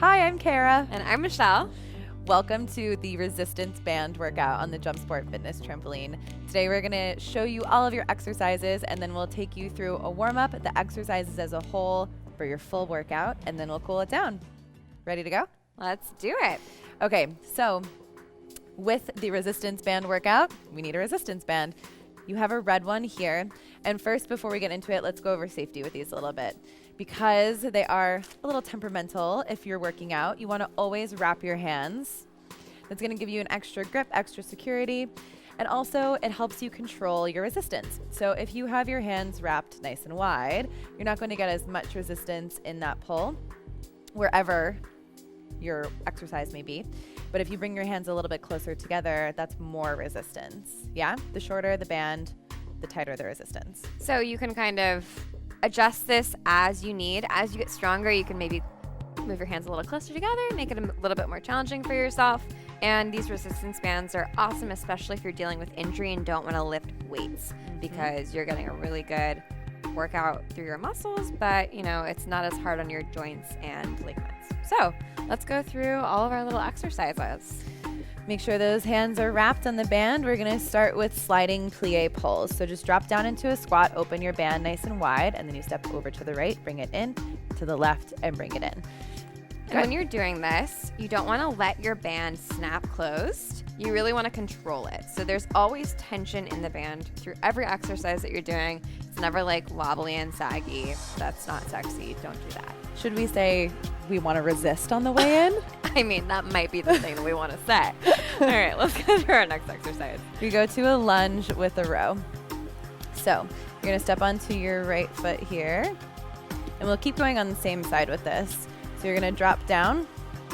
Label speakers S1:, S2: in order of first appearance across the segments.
S1: Hi, I'm Kara.
S2: And I'm Michelle.
S1: Welcome to the resistance band workout on the JumpSport fitness trampoline. Today we're going to show you all of your exercises, and then we'll take you through a warm-up, the exercises as a whole for your full workout, and then we'll cool it down. Ready to go?
S2: Let's do it.
S1: Okay, so with the resistance band workout, we need a resistance band. You have a red one here. And first, before we get into it, let's go over safety with these a little bit. Because they are a little temperamental if you're working out, you want to always wrap your hands. That's going to give you an extra grip, extra security, and also it helps you control your resistance. So if you have your hands wrapped nice and wide, you're not going to get as much resistance in that pull wherever your exercise may be. But if you bring your hands a little bit closer together, that's more resistance. Yeah? The shorter the band, the tighter the resistance.
S2: So you can kind of adjust this as you need. As you get stronger, you can maybe move your hands a little closer together, make it a little bit more challenging for yourself. And these resistance bands are awesome, especially if you're dealing with injury and don't want to lift weights, because you're getting a really good workout through your muscles, but it's not as hard on your joints and ligaments. So let's go through all of our little exercises.
S1: Make sure those hands are wrapped on the band. We're going to start with sliding plie pulls. So just drop down into a squat, open your band nice and wide, and then you step over to the right, bring it in, to the left, and bring it in.
S2: And when you're doing this, you don't want to let your band snap closed. You really want to control it. So there's always tension in the band through every exercise that you're doing. It's never like wobbly and saggy. That's not sexy. Don't do that.
S1: Should we say we want to resist on the way in?
S2: I mean, that might be the thing that we want to say. All right, let's go to our next exercise.
S1: We go to a lunge with a row. So you're going to step onto your right foot here, and we'll keep going on the same side with this. So you're going to drop down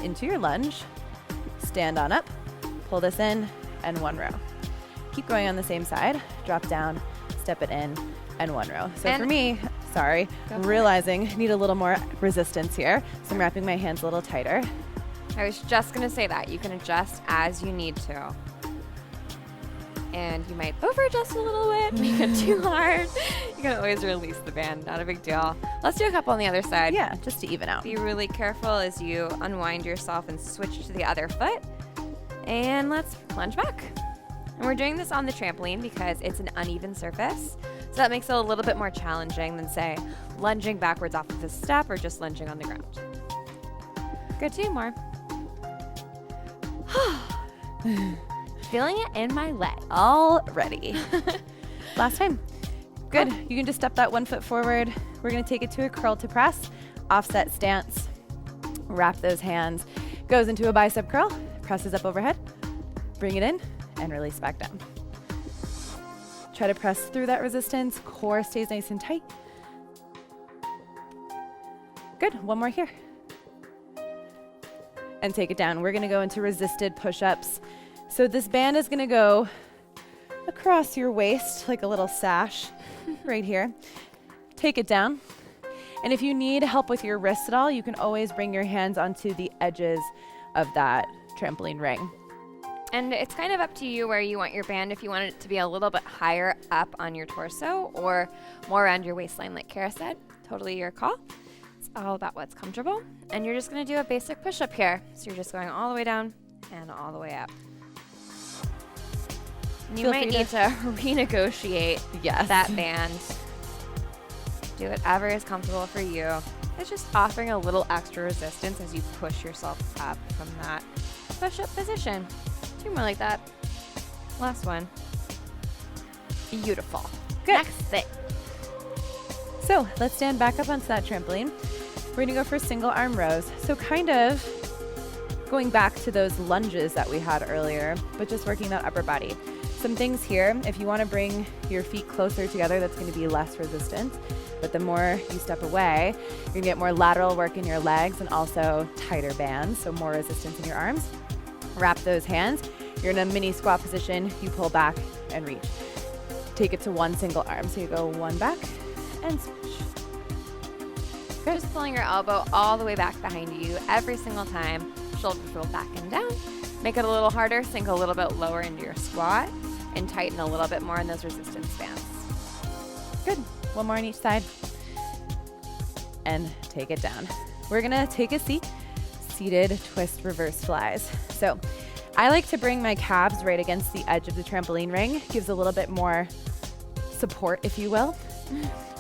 S1: into your lunge, stand on up, pull this in, and one row. Keep going on the same side, drop down, step it in, and one row. So for me, realizing I need a little more resistance here. So I'm wrapping my hands a little tighter.
S2: I was just going to say that. You can adjust as you need to. And you might over-adjust a little bit, make it too hard. You can always release the band, not a big deal. Let's do a couple on the other side.
S1: Yeah, just to even out.
S2: Be really careful as you unwind yourself and switch to the other foot. And let's lunge back. And we're doing this on the trampoline because it's an uneven surface. So that makes it a little bit more challenging than, say, lunging backwards off of a step or just lunging on the ground. Good, 2 more. Feeling it in my leg.
S1: Already. Last time. Good. You can just step that 1 foot forward. We're going to take it to a curl to press, offset stance. Wrap those hands. Goes into a bicep curl. Presses up overhead. Bring it in and release back down. Try to press through that resistance. Core stays nice and tight. Good. 1 more here. And take it down. We're going to go into resisted push-ups. So this band is going to go across your waist like a little sash right here. Take it down. And if you need help with your wrists at all, you can always bring your hands onto the edges of that trampoline ring.
S2: And it's kind of up to you where you want your band, if you want it to be a little bit higher up on your torso or more around your waistline, like Kara said. Totally your call. It's all about what's comfortable. And you're just going to do a basic push-up here. So you're just going all the way down and all the way up. You might need to renegotiate that band. Do whatever is comfortable for you. It's just offering a little extra resistance as you push yourself up from that push-up position. 2 more like that. Last one. Beautiful.
S1: Good.
S2: Next thing.
S1: So let's stand back up onto that trampoline. We're going to go for single arm rows. So kind of going back to those lunges that we had earlier, but just working that upper body. Some things here, if you want to bring your feet closer together, that's going to be less resistance. But the more you step away, you're going to get more lateral work in your legs and also tighter bands, so more resistance in your arms. Wrap those hands. You're in a mini squat position. You pull back and reach. Take it to 1 single arm. So you go 1 back and switch. Good.
S2: Just pulling your elbow all the way back behind you every single time. Shoulders roll back and down. Make it a little harder. Sink a little bit lower into your squat and tighten a little bit more in those resistance bands.
S1: Good. 1 more on each side. And take it down. We're going to take a seat. seated twist reverse flies. So I like to bring my calves right against the edge of the trampoline ring. Gives a little bit more support, if you will.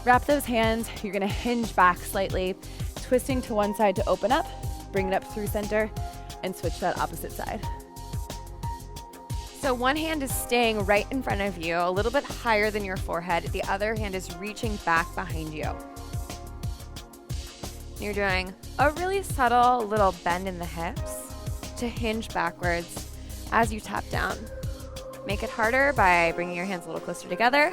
S1: Wrap those hands. You're gonna hinge back slightly, twisting to one side to open up, bring it up through center, and switch to that opposite side.
S2: So one hand is staying right in front of you, a little bit higher than your forehead. The other hand is reaching back behind you. You're doing a really subtle little bend in the hips to hinge backwards as you tap down. Make it harder by bringing your hands a little closer together.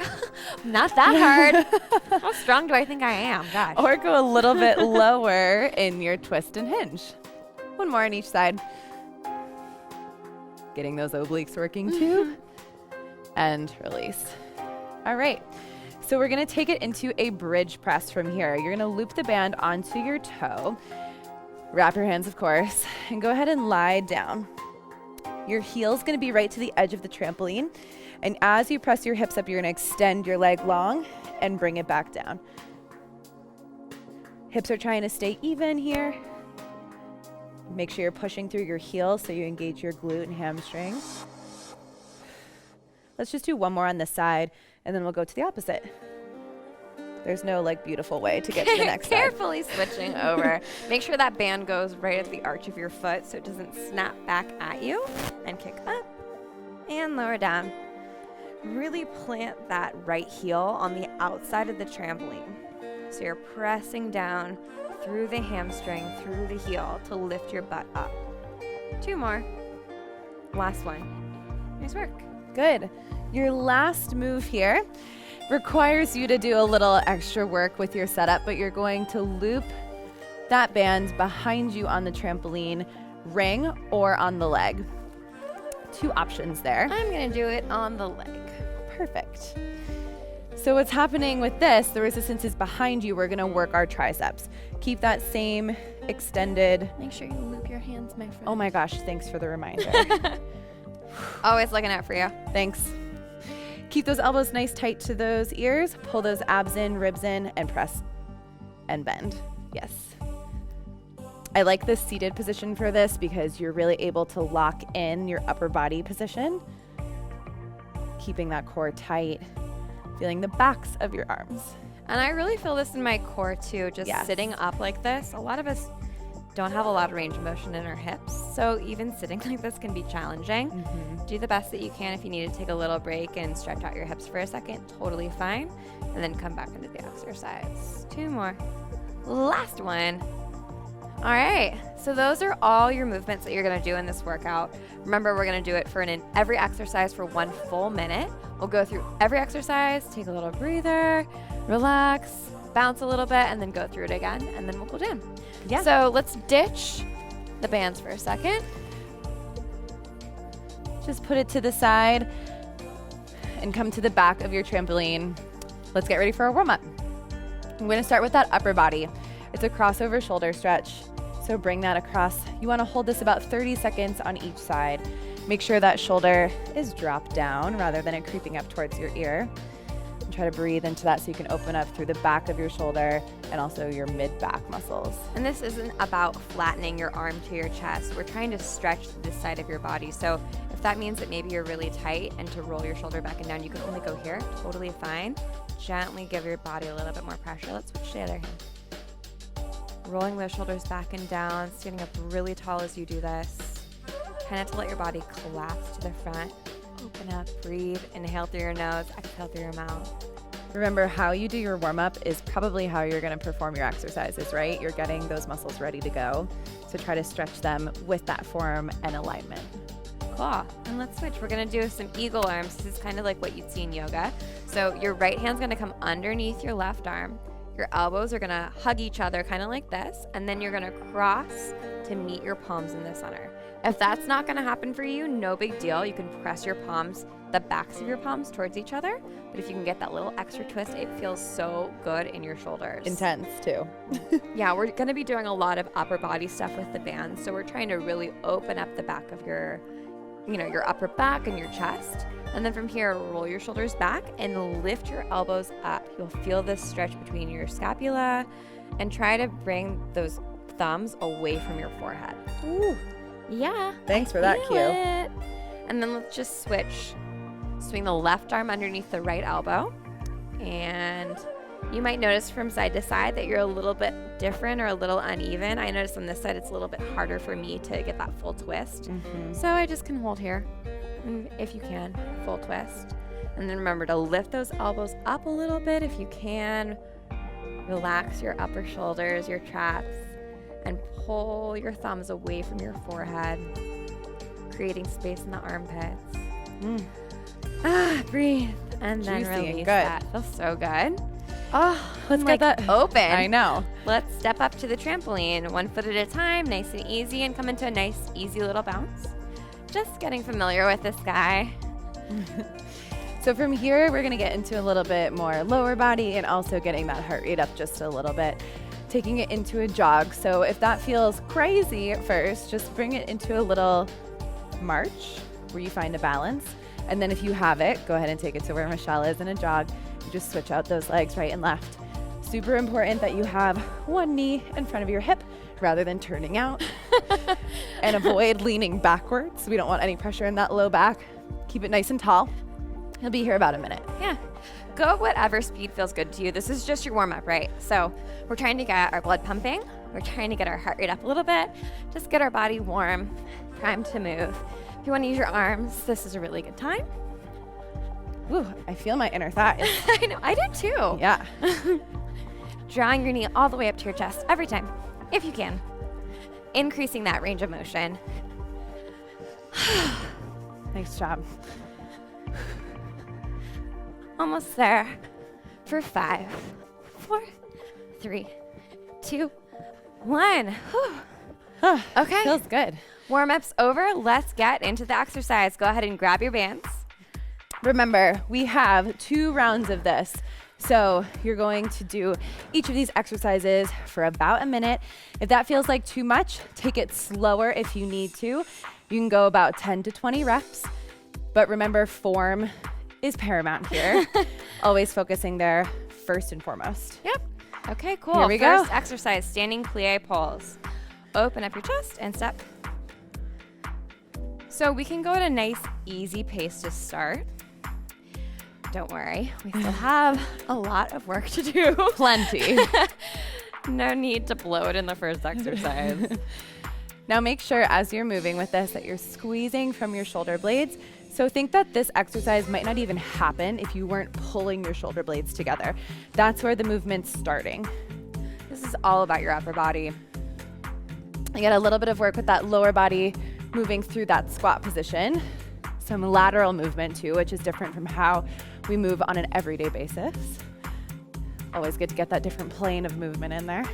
S2: Not that hard. How strong do I think I am? Gosh.
S1: Or go a little bit lower in your twist and hinge. One more on each side. Getting those obliques working too. And release. All right. So we're going to take it into a bridge press from here. You're going to loop the band onto your toe. Wrap your hands, of course, and go ahead and lie down. Your heel's going to be right to the edge of the trampoline. And as you press your hips up, you're going to extend your leg long and bring it back down. Hips are trying to stay even here. Make sure you're pushing through your heel so you engage your glute and hamstring. Let's just do one more on this side, and then we'll go to the opposite. There's no beautiful way to get to the next side.
S2: Carefully switching over. Make sure that band goes right at the arch of your foot so it doesn't snap back at you. And kick up and lower down. Really plant that right heel on the outside of the trampoline. So you're pressing down through the hamstring, through the heel to lift your butt up. 2 more. Last one. Nice work.
S1: Good. Your last move here requires you to do a little extra work with your setup, but you're going to loop that band behind you on the trampoline ring or on the leg. 2 options there.
S2: I'm going to do it on the leg.
S1: Perfect. So what's happening with this, the resistance is behind you. We're going to work our triceps. Keep that same extended.
S2: Make sure you loop your hands, my friend.
S1: Oh my gosh, thanks for the reminder.
S2: Always looking out for you.
S1: Thanks. Keep those elbows nice tight to those ears. Pull those abs in, ribs in, and press and bend. Yes. I like this seated position for this because you're really able to lock in your upper body position, keeping that core tight, feeling the backs of your arms.
S2: And I really feel this in my core too, just sitting up like this. A lot of us don't have a lot of range of motion in our hips, so even sitting like this can be challenging. Do the best that you can. If you need to take a little break and stretch out your hips for a second, totally fine. And then come back into the exercise. 2 more. Last one. All right, so those are all your movements that you're gonna do in this workout. Remember, we're gonna do it for every exercise for 1 full minute. We'll go through every exercise, take a little breather, relax, bounce a little bit, and then go through it again, and then we'll go down.
S1: Yeah.
S2: So let's ditch the bands for a second.
S1: Just put it to the side and come to the back of your trampoline. Let's get ready for our warm-up. I'm going to start with that upper body. It's a crossover shoulder stretch. So bring that across. You want to hold this about 30 seconds on each side. Make sure that shoulder is dropped down rather than it creeping up towards your ear. And try to breathe into that so you can open up through the back of your shoulder and also your mid-back muscles.
S2: And this isn't about flattening your arm to your chest. We're trying to stretch this side of your body. So if that means that maybe you're really tight and to roll your shoulder back and down, you can only go here, totally fine. Gently give your body a little bit more pressure. Let's switch to the other hand. Rolling those shoulders back and down, standing up really tall as you do this. Kind of to let your body collapse to the front. Open up, breathe, inhale through your nose, exhale through your mouth.
S1: Remember, how you do your warm-up is probably how you're going to perform your exercises, right? You're getting those muscles ready to go. So try to stretch them with that form and alignment.
S2: Cool. And let's switch. We're going to do some eagle arms. This is kind of like what you'd see in yoga. So your right hand's going to come underneath your left arm. Your elbows are going to hug each other kind of like this. And then you're going to cross to meet your palms in the center. If that's not going to happen for you, no big deal. You can press your palms, the backs of your palms towards each other. But if you can get that little extra twist, it feels so good in your shoulders.
S1: Intense too.
S2: Yeah, we're going to be doing a lot of upper body stuff with the bands. So we're trying to really open up the back of your upper back and your chest. And then from here, roll your shoulders back and lift your elbows up. You'll feel this stretch between your scapula and try to bring those thumbs away from your forehead.
S1: Ooh.
S2: Yeah.
S1: Thanks for that cue.
S2: It. And then let's just switch. Swing the left arm underneath the right elbow. And you might notice from side to side that you're a little bit different or a little uneven. I notice on this side it's a little bit harder for me to get that full twist. So I just can hold here. And if you can, full twist. And then remember to lift those elbows up a little bit if you can. Relax your upper shoulders, your traps, and pull your thumbs away from your forehead, creating space in the armpits. Breathe. And then
S1: Juicy and
S2: release
S1: good.
S2: that. Feels so good. Oh,
S1: Let's get that
S2: open.
S1: I know.
S2: Let's step up to the trampoline, 1 foot at a time, nice and easy, and come into a nice, easy little bounce. Just getting familiar with this guy.
S1: So from here, we're gonna get into a little bit more lower body and also getting that heart rate up just a little bit, taking it into a jog. So if that feels crazy at first, just bring it into a little march where you find a balance. And then if you have it, go ahead and take it to where Michelle is in a jog. You just switch out those legs right and left. Super important that you have one knee in front of your hip rather than turning out. And avoid leaning backwards. We don't want any pressure in that low back. Keep it nice and tall. He'll be here about a minute.
S2: Yeah. Go whatever speed feels good to you. This is just your warm-up, right? So we're trying to get our blood pumping. We're trying to get our heart rate up a little bit. Just get our body warm, primed to move. If you want to use your arms, this is a really good time.
S1: Ooh, I feel my inner thighs.
S2: I know, I do too.
S1: Yeah.
S2: Drawing your knee all the way up to your chest every time, if you can. Increasing that range of motion.
S1: Nice job.
S2: Almost there. For 5, 4, 3, 2, 1. Whew. Okay.
S1: Feels good.
S2: Warm-up's over. Let's get into the exercise. Go ahead and grab your bands.
S1: Remember, we have 2 rounds of this. So you're going to do each of these exercises for about a minute. If that feels like too much, take it slower if you need to. You can go about 10 to 20 reps. But remember, form is paramount here. Always focusing there first and foremost.
S2: Yep. Okay, cool.
S1: Here we
S2: First
S1: go.
S2: exercise, standing plie pulls. Open up your chest and step. So we can go at a nice, easy pace to start. Don't worry, we still have a lot of work to do.
S1: Plenty.
S2: No need to bloat in the first exercise.
S1: Now make sure as you're moving with this that you're squeezing from your shoulder blades. So think that this exercise might not even happen if you weren't pulling your shoulder blades together. That's where the movement's starting.
S2: This is all about your upper body.
S1: You get a little bit of work with that lower body moving through that squat position. Some lateral movement too, which is different from how we move on an everyday basis. Always good to get that different plane of movement in there.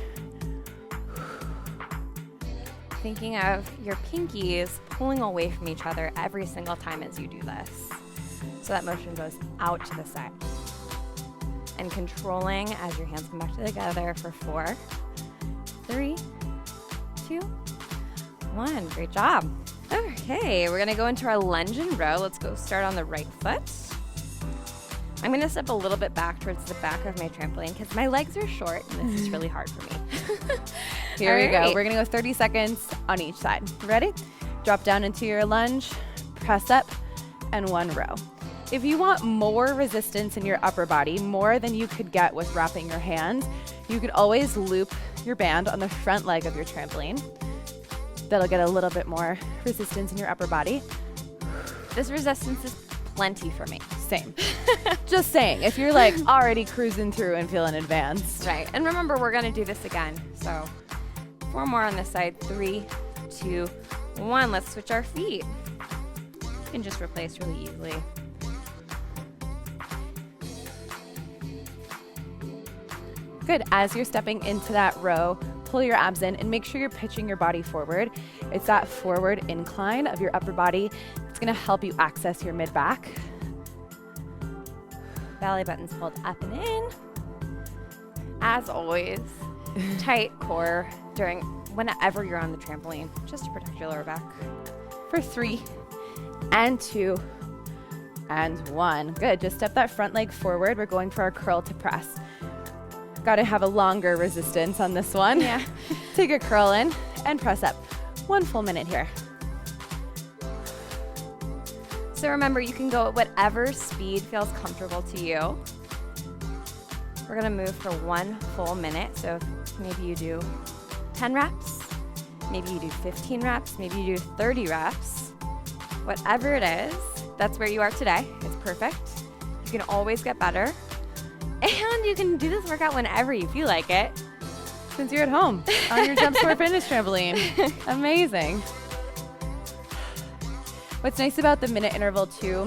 S2: Thinking of your pinkies pulling away from each other every single time as you do this. So that motion goes out to the side. And controlling as your hands come back together for 4, 3, 2, 1. Great job. Okay, we're gonna go into our lunge and row. Let's go start on the right foot. I'm gonna step a little bit back towards the back of my trampoline because my legs are short and this is really hard for me.
S1: Here we go.
S2: right.
S1: We're gonna go 30 seconds on each side. Ready? Drop down into your lunge, press up, and 1 row. If you want more resistance in your upper body, more than you could get with wrapping your hands, you could always loop your band on the front leg of your trampoline. That'll get a little bit more resistance in your upper body.
S2: This resistance is plenty for me.
S1: Same. Just saying, if you're like already cruising through and feeling advanced.
S2: Right, and remember, we're gonna do this again. So 4 more on this side. 3, 2, 1. Let's switch our feet. You can just replace really easily.
S1: Good. As you're stepping into that row, pull your abs in and make sure you're pitching your body forward. It's that forward incline of your upper body. It's gonna help you access your mid-back.
S2: Belly button's pulled up and in. As always, tight core whenever you're on the trampoline, just to protect your lower back.
S1: For 3 and 2 and 1. Good. Just step that front leg forward. We're going for our curl to press. Got to have a longer resistance on this one.
S2: Yeah.
S1: Take a curl in and press up. 1 full minute here.
S2: So remember, you can go at whatever speed feels comfortable to you. We're gonna move for 1 full minute. So maybe you do 10 reps, maybe you do 15 reps, maybe you do 30 reps. Whatever it is, that's where you are today. It's perfect. You can always get better. And you can do this workout whenever you feel like it.
S1: Since you're at home on your JumpSport fitness trampoline. Amazing. What's nice about the minute interval too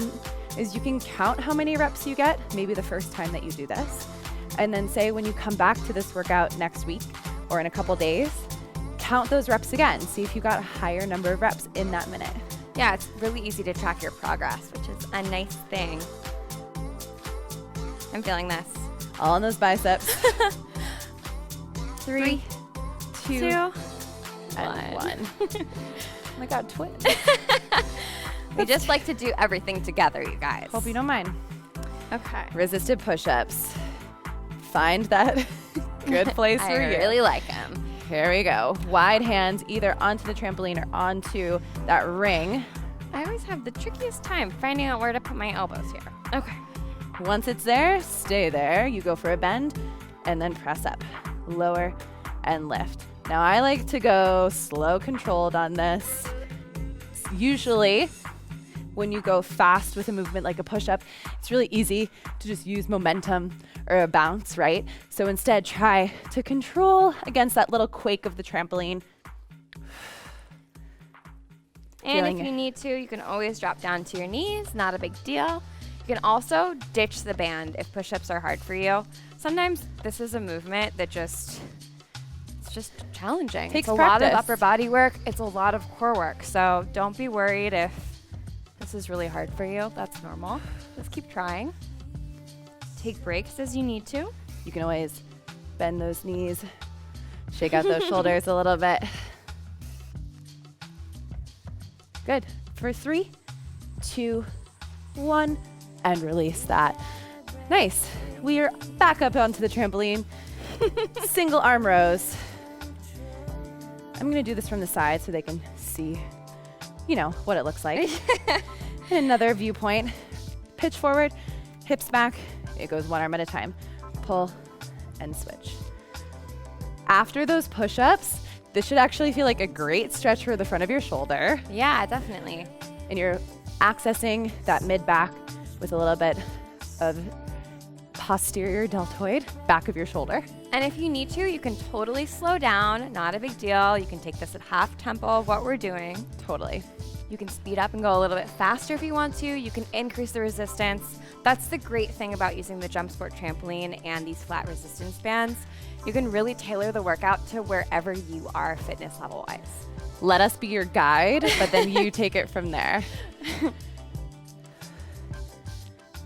S1: is you can count how many reps you get, maybe the first time that you do this. And then say when you come back to this workout next week or in a couple days, count those reps again. See if you got a higher number of reps in that minute.
S2: Yeah, it's really easy to track your progress, which is a nice thing. I'm feeling this.
S1: All in those biceps.
S2: 3, 2,
S1: and 1. Oh my God, twins.
S2: We just like to do everything together, you guys.
S1: Hope you don't mind.
S2: Okay.
S1: Resisted push-ups. Find that good place for you.
S2: I really like them.
S1: Here we go. Wide hands either onto the trampoline or onto that ring.
S2: I always have the trickiest time finding out where to put my elbows here. Okay.
S1: Once it's there, stay there. You go for a bend and then press up. Lower and lift. Now I like to go slow controlled on this. Usually when you go fast with a movement like a push-up, it's really easy to just use momentum or a bounce, right? So instead, try to control against that little quake of the trampoline.
S2: And if you need to, you can always drop down to your knees, not a big deal. You can also ditch the band if push-ups are hard for you. Sometimes this is a movement that it's just challenging.
S1: Takes
S2: it's a
S1: practice.
S2: lot of upper body work. It's a lot of core work. So don't be worried if this is really hard for you. That's normal. Just keep trying. Take breaks as you need to.
S1: You can always bend those knees, shake out those shoulders a little bit. Good. For 3, 2, 1, and release that. Nice. We are back up onto the trampoline. Single arm rows. I'm going to do this from the side so they can see, what it looks like. And another viewpoint. Pitch forward, hips back. It goes 1 arm at a time. Pull and switch. After those push-ups, this should actually feel like a great stretch for the front of your shoulder.
S2: Yeah, definitely.
S1: And you're accessing that mid-back with a little bit of posterior deltoid, back of your shoulder.
S2: And if you need to, you can totally slow down. Not a big deal. You can take this at half tempo of what we're doing.
S1: Totally.
S2: You can speed up and go a little bit faster if you want to. You can increase the resistance. That's the great thing about using the JumpSport trampoline and these flat resistance bands. You can really tailor the workout to wherever you are fitness level-wise.
S1: Let us be your guide, but then you take it from there.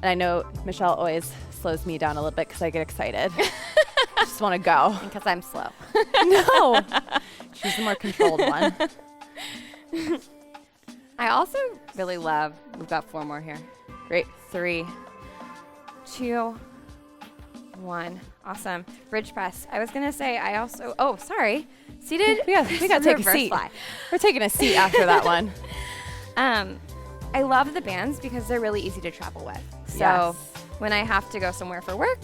S1: And I know Michelle always slows me down a little bit because I get excited. I just want to go.
S2: Because I'm slow.
S1: No. She's the more controlled one.
S2: I also really love, we've got 4 more here.
S1: Great.
S2: 3, 2, 1. Awesome. Bridge press. I was going to say I also, seated.
S1: we got to take a
S2: reverse
S1: seat.
S2: fly.
S1: We're taking a seat after that one.
S2: I love the bands because they're really easy to travel with. So
S1: Yes.
S2: when I have to go somewhere for work,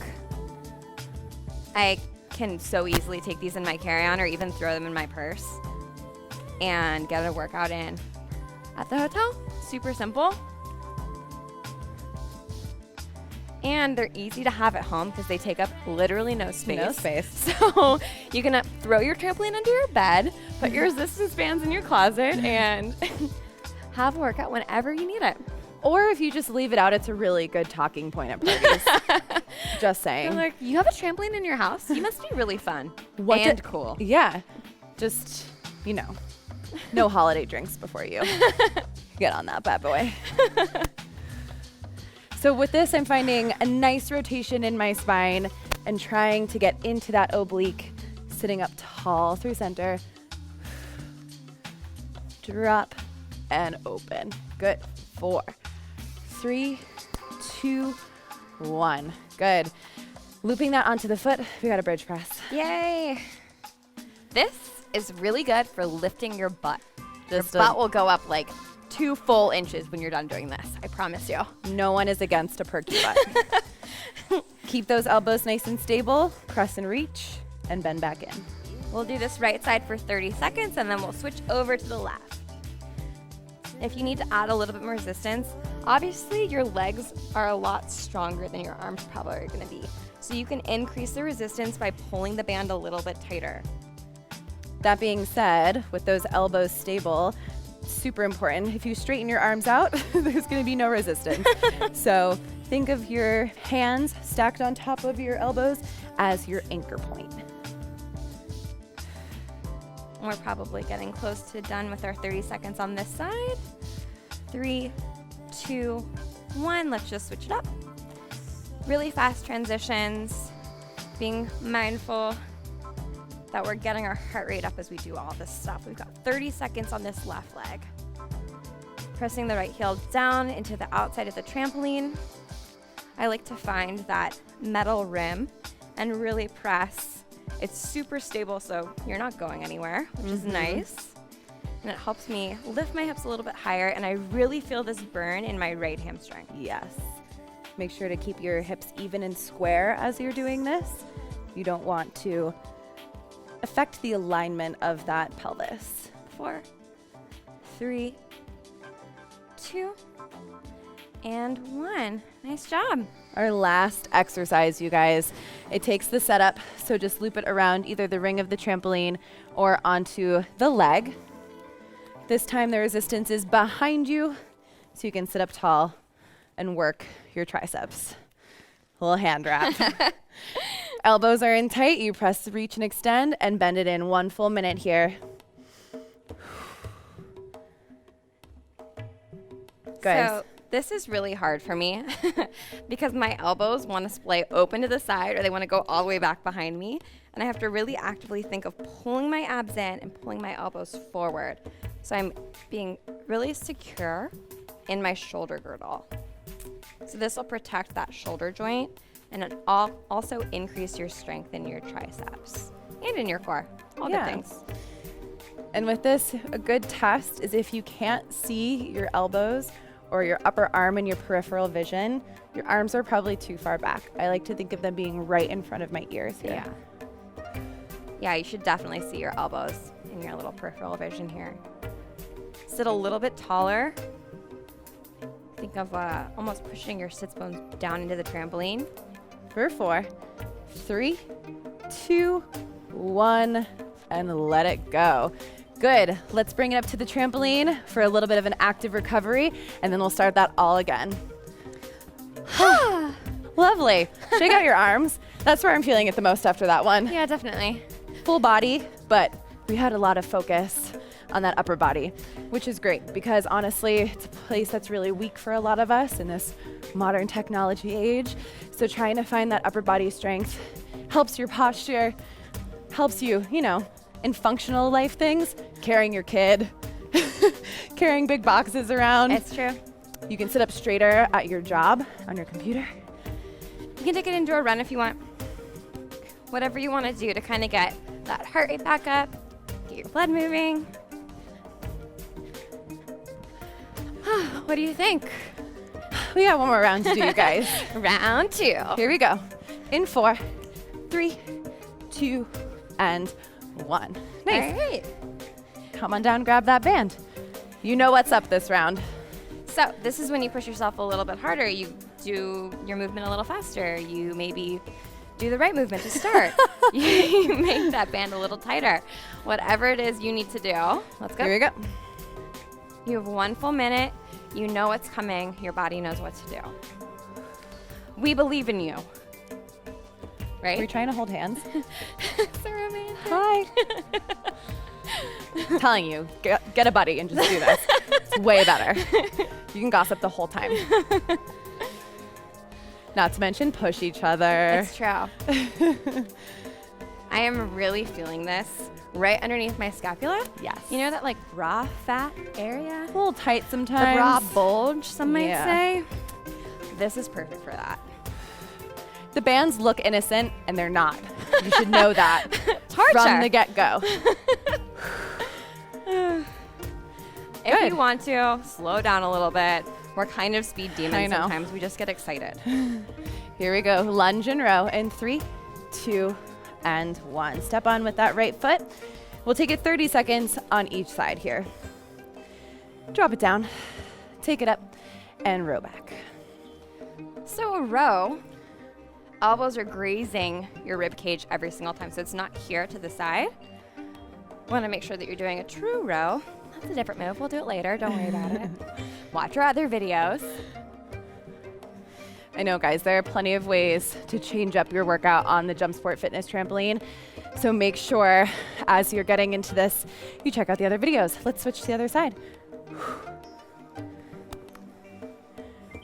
S2: I can so easily take these in my carry-on or even throw them in my purse and get a workout in at the hotel. Super simple. And they're easy to have at home because they take up literally no space.
S1: No space.
S2: So you can throw your trampoline under your bed, put your resistance bands in your closet, and have a workout whenever you need it.
S1: Or if you just leave it out, it's a really good talking point at parties. Just saying.
S2: They're like, you have a trampoline in your house? You must be really fun and cool.
S1: Yeah. Just, no holiday drinks before you get on that bad boy. So with this, I'm finding a nice rotation in my spine and trying to get into that oblique, sitting up tall through center. Drop and open. Good. 4, 3, 2, 1. Good. Looping that onto the foot, we got a bridge press.
S2: Yay. This is really good for lifting your butt.
S1: Just
S2: Your butt will go up like 2 full inches when you're done doing this. I promise you.
S1: No one is against a perky butt. Keep those elbows nice and stable. Press and reach and bend back in.
S2: We'll do this right side for 30 seconds and then we'll switch over to the left. If you need to add a little bit more resistance, obviously your legs are a lot stronger than your arms probably are gonna be. So you can increase the resistance by pulling the band a little bit tighter.
S1: That being said, with those elbows stable, super important. If you straighten your arms out, there's gonna be no resistance. So think of your hands stacked on top of your elbows as your anchor point.
S2: We're probably getting close to done with our 30 seconds on this side. 3, 2, 1, let's just switch it up. Really fast transitions, being mindful that we're getting our heart rate up as we do all this stuff. We've got 30 seconds on this left leg. Pressing the right heel down into the outside of the trampoline. I like to find that metal rim and really press. It's super stable, so you're not going anywhere, which is nice. And it helps me lift my hips a little bit higher, and I really feel this burn in my right hamstring.
S1: Yes. Make sure to keep your hips even and square as you're doing this. You don't want to affect the alignment of that pelvis.
S2: 4, 3, 2, and 1. Nice job.
S1: Our last exercise, you guys. It takes the setup, so just loop it around either the ring of the trampoline or onto the leg. This time the resistance is behind you, so you can sit up tall and work your triceps. A little hand wrap. Elbows are in tight. You press, reach, and extend, and bend it in 1 full minute here. Good.
S2: So this is really hard for me because my elbows want to splay open to the side or they want to go all the way back behind me. And I have to really actively think of pulling my abs in and pulling my elbows forward. So I'm being really secure in my shoulder girdle. So this will protect that shoulder joint and it also increase your strength in your triceps and in your core. All good things.
S1: And with this, a good test is if you can't see your elbows or your upper arm in your peripheral vision, your arms are probably too far back. I like to think of them being right in front of my ears here.
S2: Yeah, you should definitely see your elbows in your little peripheral vision here. Sit a little bit taller. Think of almost pushing your sits bones down into the trampoline.
S1: For 4, 3, 2, 1, and let it go. Good. Let's bring it up to the trampoline for a little bit of an active recovery, and then we'll start that all again. Lovely. Shake out your arms. That's where I'm feeling it the most after that one.
S2: Yeah, definitely.
S1: Full body, but we had a lot of focus on that upper body, which is great because honestly, it's a place that's really weak for a lot of us in this modern technology age. So trying to find that upper body strength helps your posture, helps you, in functional life things, carrying your kid, carrying big boxes around.
S2: It's true.
S1: You can sit up straighter at your job on your computer.
S2: You can take it into a run if you want. Whatever you want to do to kind of get that heart rate back up, get your blood moving. What do you think?
S1: We got one more round to do, you guys.
S2: Round 2.
S1: Here we go. In 4, 3, 2, and 1. Nice.
S2: All right.
S1: Come on down, grab that band. You know what's up this round.
S2: So this is when you push yourself a little bit harder. You do your movement a little faster. You maybe do the right movement to start. You make that band a little tighter. Whatever it is you need to do. Let's go.
S1: Here we go.
S2: You have 1 full minute. You know what's coming. Your body knows what to do. We believe in you. Right?
S1: Are we trying to hold hands?
S2: So romantic.
S1: Hi. I'm telling you, get a buddy and just do this. It's way better. You can gossip the whole time. Not to mention push each other.
S2: It's true. I am really feeling this right underneath my scapula.
S1: Yes.
S2: You know that like bra fat area?
S1: A little tight sometimes.
S2: The bra bulge, some might
S1: Yeah.
S2: say. This is perfect for that.
S1: The bands look innocent, and they're not. You should know that from the get-go.
S2: If you want to, slow down a little bit. We're kind of speed demons.
S1: I know.
S2: Sometimes we just get excited.
S1: Here we go. Lunge and row in 3, 2, and 1. Step on with that right foot. We'll take it 30 seconds on each side here. Drop it down, take it up, and row back.
S2: So a row, elbows are grazing your rib cage every single time, so it's not here to the side. Want to make sure that you're doing a true row. That's a different move. We'll do it later. Don't worry about it. Watch our other videos.
S1: I know, guys, there are plenty of ways to change up your workout on the JumpSport Fitness trampoline. So make sure as you're getting into this, you check out the other videos. Let's switch to the other side.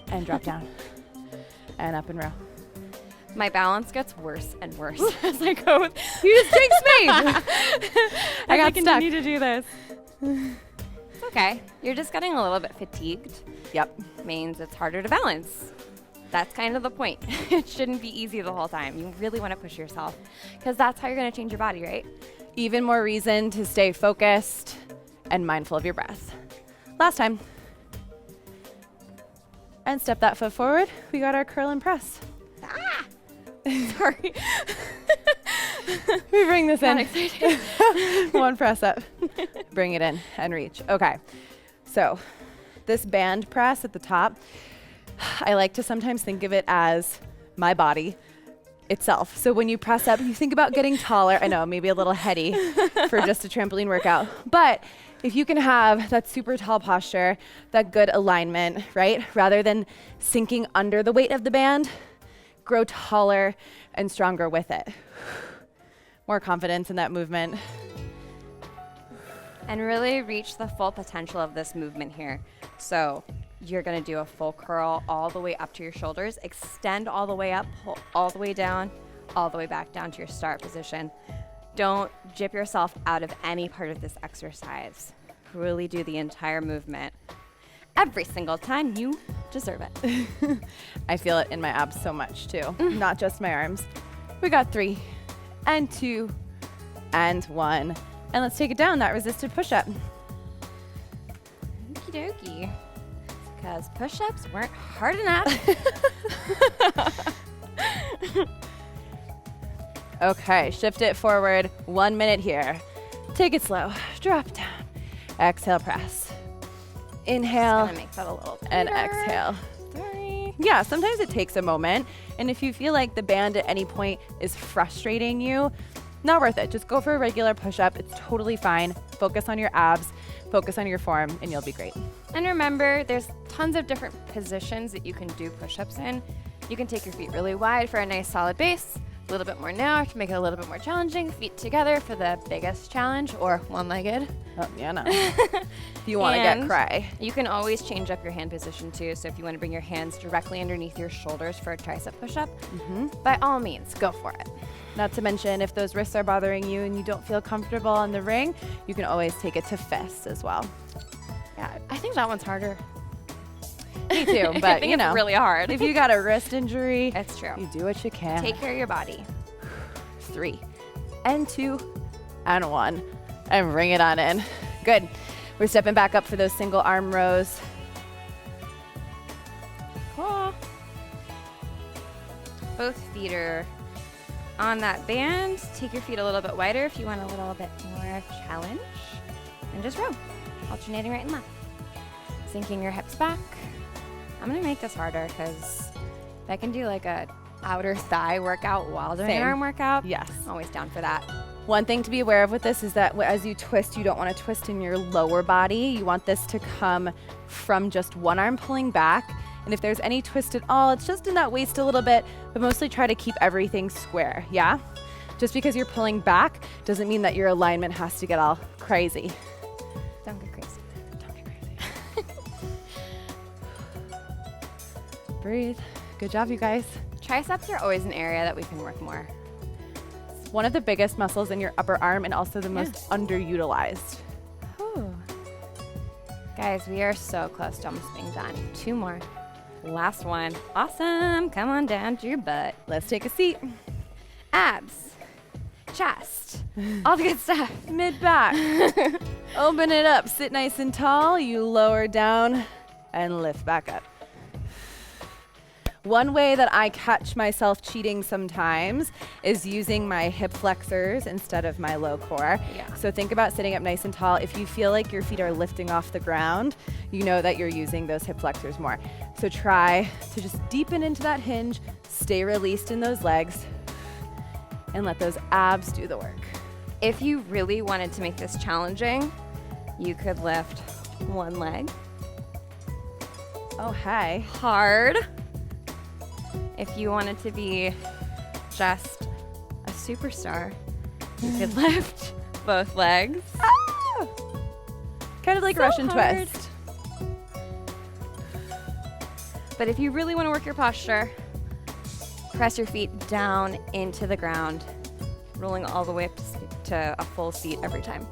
S1: And drop down. And up and row.
S2: My balance gets worse and worse as I go.
S1: You just jinxed me! I got stuck.
S2: Continue to do this. It's okay. You're just getting a little bit fatigued.
S1: Yep.
S2: Means it's harder to balance. That's kind of the point. It shouldn't be easy the whole time. You really want to push yourself because that's how you're going to change your body, right?
S1: Even more reason to stay focused and mindful of your breath. Last time. And step that foot forward. We got our curl and press.
S2: Ah! Sorry.
S1: We bring this in. One press up. Bring it in and reach. Okay. So this band press at the top, I like to sometimes think of it as my body itself. So when you press up, you think about getting taller. I know, maybe a little heady for just a trampoline workout. But if you can have that super tall posture, that good alignment, right? Rather than sinking under the weight of the band, grow taller and stronger with it. More confidence in that movement.
S2: And really reach the full potential of this movement here. So you're going to do a full curl all the way up to your shoulders, extend all the way up, pull all the way down, all the way back down to your start position. Don't jip yourself out of any part of this exercise. Really do the entire movement. Every single time. You deserve it.
S1: I feel it in my abs so much too, not just my arms. We got 3 and 2 and 1. And let's take it down, that resisted push-up.
S2: Okie dokie. Because push-ups weren't hard enough.
S1: Okay, shift it forward 1 minute here. Take it slow, drop down. Exhale, press. Inhale,
S2: Just gonna make that a little
S1: and
S2: tighter.
S1: exhale.
S2: Sorry.
S1: Yeah, sometimes it takes a moment. And if you feel like the band at any point is frustrating you, not worth it. Just go for a regular push-up. It's totally fine. Focus on your abs, focus on your form, and you'll be great.
S2: And remember, there's tons of different positions that you can do push-ups in. You can take your feet really wide for a nice solid base, a little bit more narrow to make it a little bit more challenging, feet together for the biggest challenge, or one-legged.
S1: Oh, yeah, no. If you want to get
S2: And
S1: cry.
S2: You can always change up your hand position too. So if you want to bring your hands directly underneath your shoulders for a tricep push-up, by all means, go for it.
S1: Not to mention, if those wrists are bothering you and you don't feel comfortable on the ring, you can always take it to fists as well.
S2: Yeah, I think that one's harder.
S1: Me too,
S2: I
S1: but
S2: think
S1: you
S2: it's
S1: know,
S2: really hard.
S1: if you got a wrist injury,
S2: It's true.
S1: you do what you can.
S2: Take care of your body.
S1: 3 and 2 and 1 and bring it on in. Good. We're stepping back up for those single arm rows.
S2: Cool. Both feet are on that band. Take your feet a little bit wider if you want a little bit more challenge. And just row, alternating right and left. Sinking your hips back. I'm gonna make this harder because if I can do like a outer thigh workout while doing
S1: Same.
S2: an arm workout,
S1: Yes.
S2: I'm always down for that.
S1: One thing to be aware of with this is that as you twist, you don't want to twist in your lower body. You want this to come from just one arm pulling back. And if there's any twist at all, it's just in that waist a little bit, but mostly try to keep everything square, yeah? Just because you're pulling back doesn't mean that your alignment has to get all crazy.
S2: Don't get crazy.
S1: Don't get crazy. Breathe. Good job, you guys.
S2: Triceps are always an area that we can work more.
S1: One of the biggest muscles in your upper arm and also the most underutilized.
S2: Whew. Guys, we are so close to almost being done. 2 more. Last one. Awesome. Come on down to your butt.
S1: Let's take a seat.
S2: Abs, chest, all the good stuff.
S1: Mid-back. Open it up. Sit nice and tall. You lower down and lift back up. One way that I catch myself cheating sometimes is using my hip flexors instead of my low core.
S2: Yeah.
S1: So think about sitting up nice and tall. If you feel like your feet are lifting off the ground, you know that you're using those hip flexors more. So try to just deepen into that hinge, stay released in those legs, and let those abs do the work.
S2: If you really wanted to make this challenging, you could lift one leg
S1: Oh, hi.
S2: hard. If you wanted to be just a superstar, you could lift both legs.
S1: Ah! Kind of like
S2: So
S1: Russian
S2: hard.
S1: twist.
S2: But if you really want to work your posture, press your feet down into the ground, rolling all the way up to a full seat every time.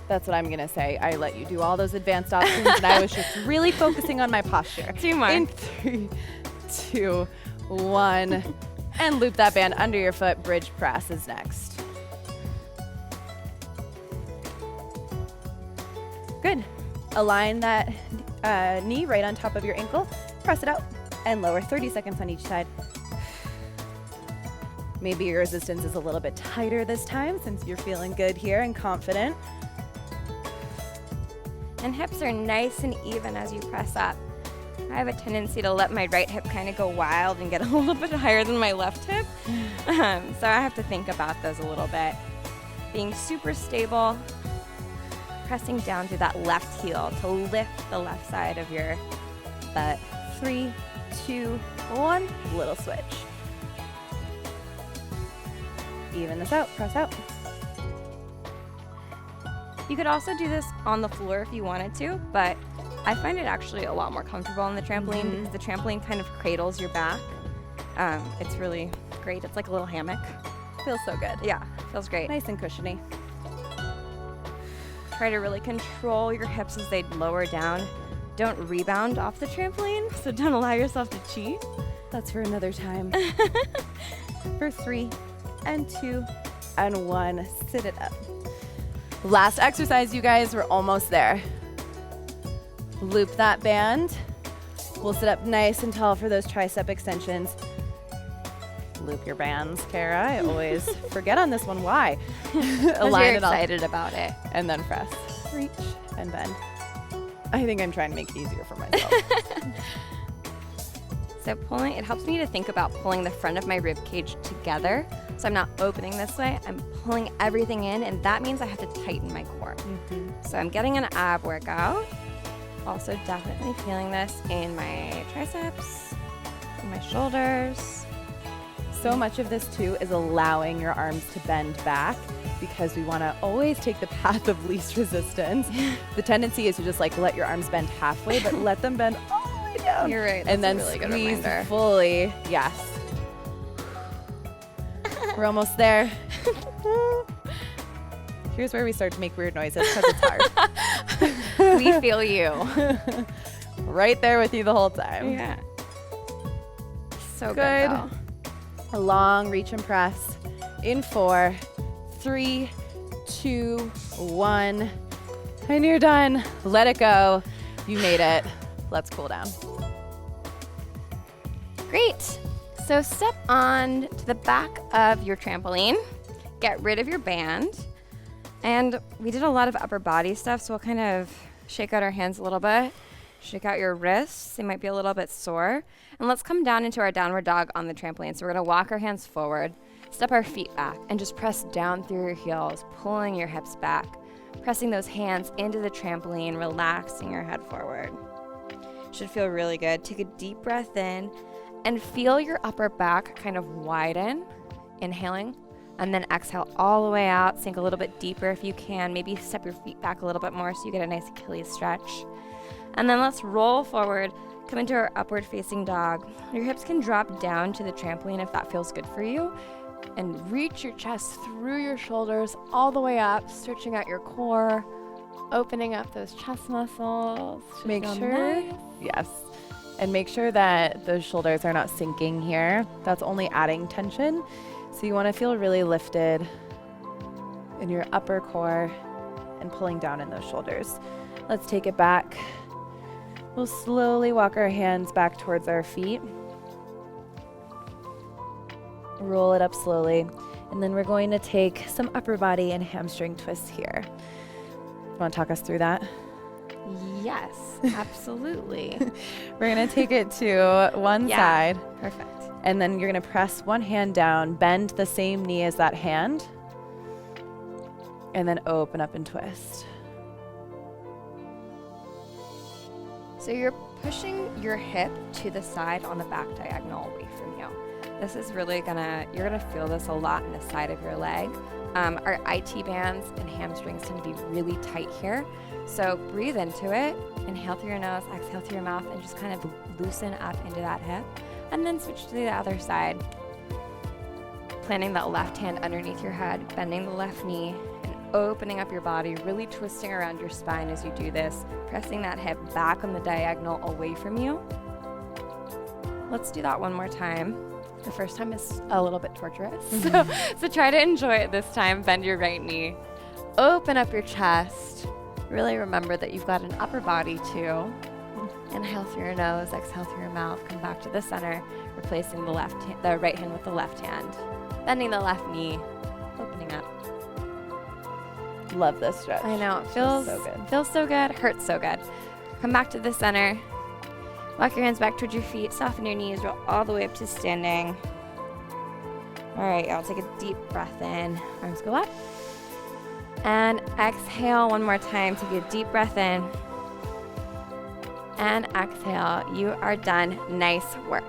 S1: That's what I'm going to say. I let you do all those advanced options, and I was just really focusing on my posture.
S2: 2 more.
S1: In 3, 2, 1, and loop that band under your foot. Bridge press is next. Good. Align that knee right on top of your ankle. Press it out and lower. 30 seconds on each side. Maybe your resistance is a little bit tighter this time since you're feeling good here and confident.
S2: And hips are nice and even as you press up. I have a tendency to let my right hip kind of go wild and get a little bit higher than my left hip. So I have to think about those a little bit. Being super stable, pressing down through that left heel to lift the left side of your butt.
S1: 3, 2, 1. Little switch. Even this out. Press out.
S2: You could also do this on the floor if you wanted to, but I find it actually a lot more comfortable on the trampoline because the trampoline kind of cradles your back. It's really great. It's like a little hammock.
S1: Feels so good.
S2: Yeah, feels great.
S1: Nice and cushiony.
S2: Try to really control your hips as they lower down. Don't rebound off the trampoline, so don't allow yourself to cheat.
S1: That's for another time. For 3 and 2 and 1. Sit it up. Last exercise, you guys. We're almost there. Loop that band. We'll sit up nice and tall for those tricep extensions. Loop your bands, Kara. I always forget on this one. Why?
S2: Because you're excited about it.
S1: And then press. Reach and bend. I think I'm trying to make it easier for myself.
S2: So pulling, it helps me to think about pulling the front of my rib cage together. So I'm not opening this way, I'm pulling everything in, and that means I have to tighten my core. So I'm getting an ab workout. Also definitely feeling this in my triceps, in my shoulders.
S1: So much of this too is allowing your arms to bend back because we want to always take the path of least resistance. The tendency is to just like let your arms bend halfway, but let them bend all the way down.
S2: You're right.
S1: And then
S2: That's a really good
S1: squeeze
S2: reminder.
S1: fully. Yes. We're almost there. Here's where we start to make weird noises because it's hard.
S2: We feel you.
S1: Right there with you the whole time.
S2: Yeah. So good.
S1: Good.
S2: Though.
S1: A long reach and press. In 4, 3, 2, 1. And you're done. Let it go. You made it. Let's cool down.
S2: Great. So step on to the back of your trampoline. Get rid of your band. And we did a lot of upper body stuff, so we'll kind of shake out our hands a little bit. Shake out your wrists. They might be a little bit sore. And let's come down into our downward dog on the trampoline. So we're going to walk our hands forward, step our feet back, and just press down through your heels, pulling your hips back, pressing those hands into the trampoline, relaxing your head forward. Should feel really good. Take a deep breath in and feel your upper back kind of widen, inhaling, and then exhale all the way out. Sink a little bit deeper if you can. Maybe step your feet back a little bit more so you get a nice Achilles stretch. And then let's roll forward, come into our upward facing dog. Your hips can drop down to the trampoline if that feels good for you. And reach your chest through your shoulders all the way up, stretching out your core, opening up those chest muscles. Should
S1: Make
S2: feel
S1: sure,
S2: nice.
S1: yes, And make sure that those shoulders are not sinking here. That's only adding tension. So you want to feel really lifted in your upper core and pulling down in those shoulders. Let's take it back. We'll slowly walk our hands back towards our feet. Roll it up slowly. And then we're going to take some upper body and hamstring twists here. You want to talk us through that?
S2: Yes, absolutely.
S1: We're going to take it to one side.
S2: Perfect.
S1: And then you're going to press one hand down, bend the same knee as that hand, and then open up and twist.
S2: So you're pushing your hip to the side on the back diagonal away from you. This is really you're gonna feel this a lot in the side of your leg. Our IT bands and hamstrings tend to be really tight here. So breathe into it, inhale through your nose, exhale through your mouth, and just kind of loosen up into that hip. And then switch to the other side. Planting that left hand underneath your head, bending the left knee, and opening up your body, really twisting around your spine as you do this, pressing that hip back on the diagonal away from you. Let's do that one more time. The first time is a little bit torturous, so try to enjoy it this time. Bend your right knee, open up your chest. Really remember that you've got an upper body too. Inhale through your nose, exhale through your mouth. Come back to the center, replacing the right hand with the left hand. Bending the left knee, opening up.
S1: Love this stretch.
S2: I know, it feels so good, hurts so good. Come back to the center. Walk your hands back towards your feet, soften your knees, roll all the way up to standing. All right, y'all, take a deep breath in. Arms go up. And exhale one more time. Take a deep breath in. And exhale. You are done. Nice work.